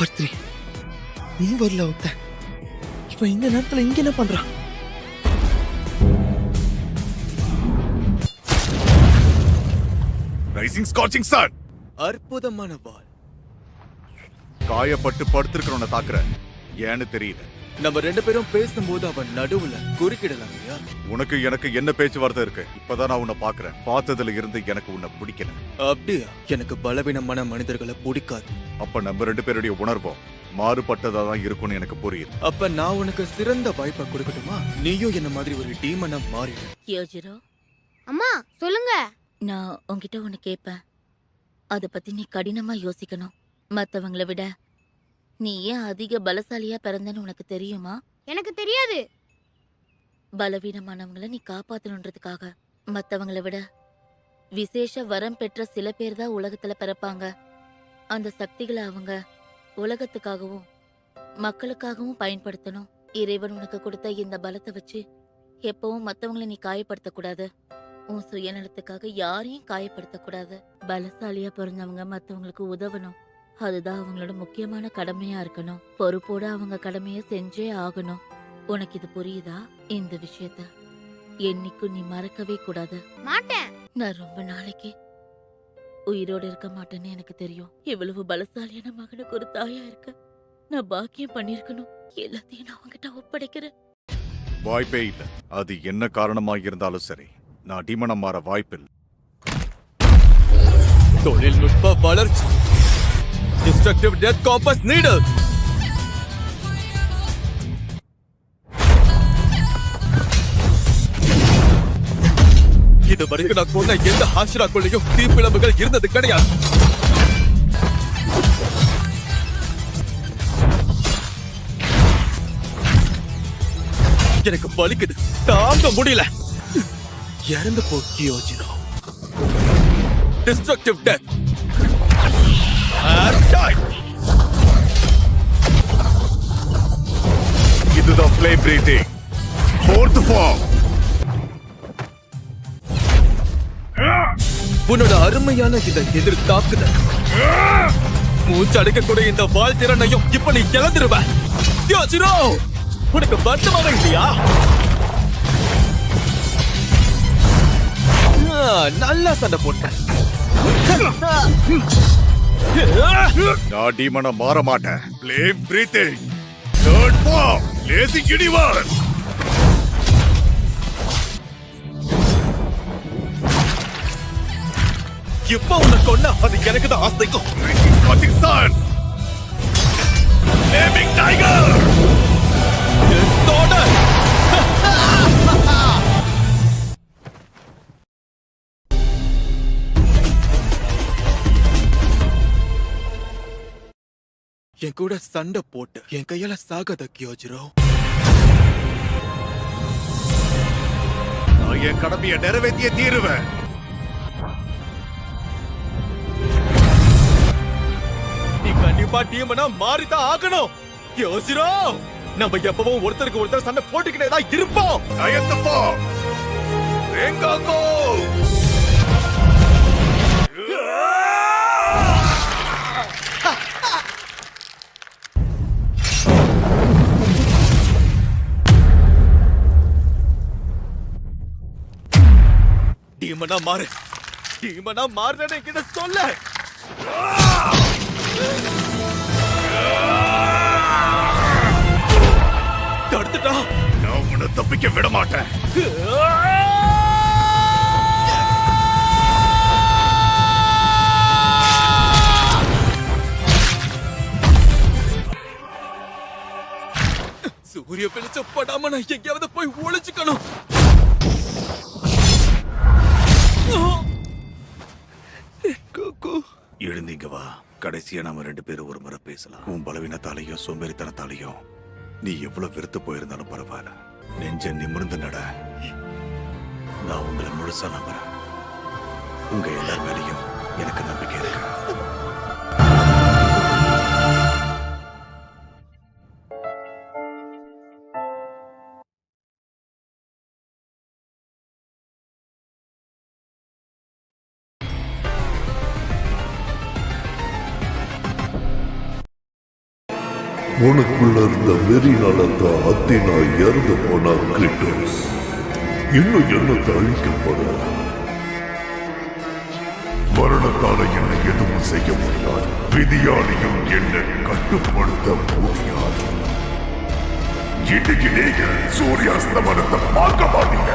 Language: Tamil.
பர்த்ரி, நீ வரல ஒத்த. இப்ப இந்த நேரத்துல இங்க என்ன பண்றான்? Rising scorching sun. அற்புதமான வாள். காயப்பட்டு படுத்திருக்கிறவனை தாக்குற ஏன்னு தெரியல. நம்ம ரெண்டு பேரும் பேசும்போது அவன் நடுவுல குறுக்கிடலாம் இல்லையா? உனக்கு எனக்கு என்ன பேச்சுவார்த்தை இருக்கு? இப்பதான் நான் உன்னை பாக்குறேன். பார்த்ததுல இருந்து எனக்கு உன்னை பிடிக்கல. அப்படியா? எனக்கு பலவீனமான மனிதர்களை பிடிக்காது. அப்ப நம்ம ரெண்டு பேருடைய உணர்வும் மாறுபட்டதா தான் இருக்கும்னு எனக்கு புரியுது. அப்ப நான் உனக்கு சிறந்த வாய்ப்பை கொடுக்கட்டுமா? நீயும் என்ன மாதிரி ஒரு டீமனா மாறிடு. யோஜிரோ, அம்மா சொல்லுங்க. நான் உன்கிட்ட ஒன்னு கேட்பேன். அத பத்தி நீ கடினமா யோசிக்கணும். மத்தவங்களை விட நீ ஏன் அதிக பலசாலியா பிறந்தன்னு உனக்கு தெரியுமா? எனக்கு தெரியாது. பலவீனமானவங்களை நீ காப்பாத்தணுன்றதுக்காக மத்தவங்களை விட விசேஷ வரம் பெற்ற சில பேர் தான் உலகத்துல பிறப்பாங்க. அந்த சக்திகளை அவங்க உலகத்துக்காகவும் மக்களுக்காகவும் பயன்படுத்தணும். இறைவன் உனக்கு கொடுத்த இந்த பலத்தை வச்சு எப்பவும் மத்தவங்களை நீ காயப்படுத்தக்கூடாது. உன் சுயநலத்துக்காக யாரையும் காயப்படுத்தக்கூடாது. பலசாலியா பிறந்தவங்க மத்தவங்களுக்கு உதவணும். அதுதான் அவங்களோட முக்கியமான கடமையா இருக்கணும். பொறுப்போட அவங்க கடமைய செஞ்சே ஆகணும். உனக்கு இது புரியுதா? இந்த விஷயத்த என்னைக்கும் நீ மறக்கவே கூடாது. மாட்டேன். நான் ரொம்ப நாளைக்கு உயிரோடு இருக்க மாட்டேன்னு எனக்கு தெரியும். இவ்வளவு பலசாலியான மகனுக்கு ஒரு தாயா இருக்க நான் பாக்கியம் பண்ணிருக்கணும். எல்லாத்தையும் நான் அவங்கிட்ட ஒப்படைக்கிறேன். வாய்ப்பே இல்ல. அது என்ன காரணமா இருந்தாலும் சரி, நான் டீமனா மாற வாய்ப்பில்லை. தொழில்நுட்ப வளர்ச்சி. Destructive Death Compass Needle. இது வரைக்கும் நான் கொண்ட எந்த ஹாஷிராக்குள்ளையும் தீப்பிழம்புகள் இருந்தது கிடையாது. எனக்கு வலிக்குது, தாங்க முடியல. இறந்து போ யோஜிரோ. Destructive Death. இதுதான் flame breathing. Fourth form. உன்னோட அருமையான இந்த எதிர் தாக்குதல், மூச்சு அடைக்கக்கூடிய இந்த வாழ் திறனையும் இப்ப நீ இழந்துருவ. யோஜிரோ, உனக்கு வருத்தமாக இல்லையா? நல்லா சண்டை போட்ட. நான் டீமனா மாற மாட்டேன். Flame breathing. Third form. Blazing universe. இப்ப உனக்கு ஒண்ணு அது எனக்கு தான் ஆசைக்கும். Scorching sun. Flaming tiger. Order. என் கூட சண்டை போட்டு என் கையால சாகாத யோஜிரோ. நான் என் கடமையை நிறைவேற்றிய தீருவேன். நீ கண்டிப்பா டீமனா மாறிதான் ஆகணும் யோஜிரோ. நம்ம எப்பவும் ஒருத்தருக்கு ஒருத்தர் சண்டை போட்டுக்கிட்டே தான் இருப்போம். Ninth form. Rengoku. டீமனா மாறு. டீமனா மாறுறேன்னு என்கிட்ட சொல்ல. தடுத்துட்டா. நான் உன்னை தப்பிக்க விட மாட்டேன். சூரிய வெளிச்சம் படாம நான் எங்கேயாவது போய் ஒளிச்சுக்கணும். எழுந்தீங்க வா. கடைசியா நாம ரெண்டு பேரும் ஒரு முறை பேசலாம். உன் பலவீனத்தாலையும் சோம்பேறித்தனத்தாலையும் நீ எவ்வளவு வெறுத்து போயிருந்தாலும் பரவாயில்ல. நெஞ்ச நிமிர்ந்து நட. நான் உங்களை முழுசா நம்புறேன். உங்க எல்லார் மேலேயும் எனக்கு நம்பிக்கை இருக்கு. உனக்குள்ள இருந்த வெறினாலதான் அத்தினா இறந்து போனா கிரேட்டோஸ். இன்னும் என்னத்தை அழிக்க போற? மரணத்தால என்ன எதுவும் செய்ய முடியாது. விதியாலையும் என்னை கட்டுப்படுத்த முடியாது. இன்னைக்கு நீங்க சூரிய அஸ்தமனத்தை பார்க்க மாட்டீங்க.